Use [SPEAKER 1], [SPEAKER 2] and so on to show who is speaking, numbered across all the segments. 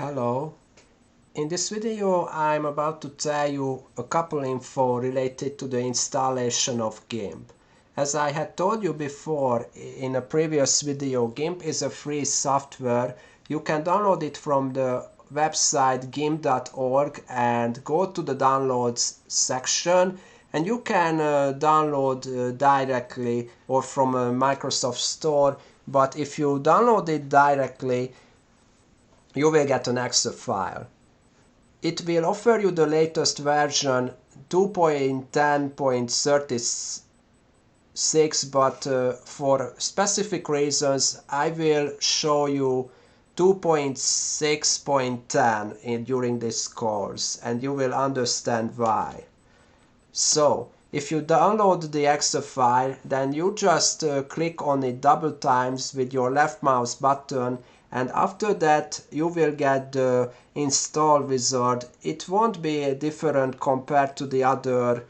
[SPEAKER 1] Hello. In this video I'm about to tell you a couple info related to the installation of Gimp. As I had told you before in a previous video, Gimp is a free software. You can download it from the website gimp.org and go to the downloads section, and you can download directly or from a Microsoft Store. But if you download it directly, you will get an extra file. It will offer you the latest version 2.10.36, but for specific reasons I will show you 2.6.10 during this course, and you will understand why. So if you download the extra file, then you just click on it double times with your left mouse button, and after that you will get the install wizard. It won't be different compared to the other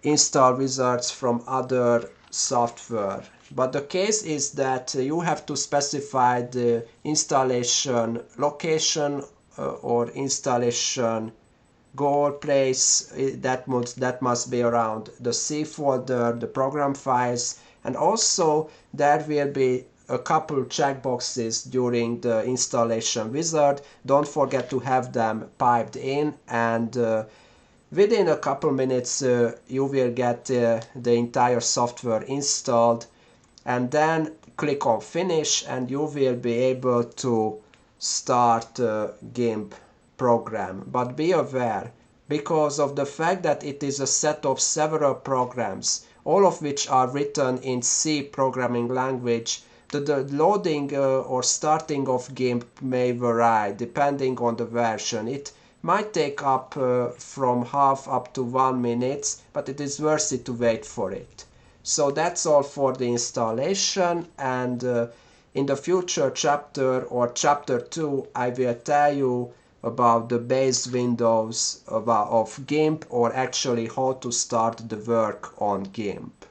[SPEAKER 1] install wizards from other software, but the case is that you have to specify the installation location or installation goal place. That must be around the C folder, the program files, and also there will be a couple checkboxes during the installation wizard. Don't forget to have them piped in, and within a couple minutes you will get the entire software installed, and then click on finish and you will be able to start Gimp program. But be aware, because of the fact that it is a set of several programs, all of which are written in C programming language, the loading or starting of Gimp may vary depending on the version. It might take up from half up to 1 minute, but it is worth it to wait for it. So that's all for the installation, and in the future chapter or chapter 2 I will tell you about the base windows of GIMP, or actually how to start the work on GIMP.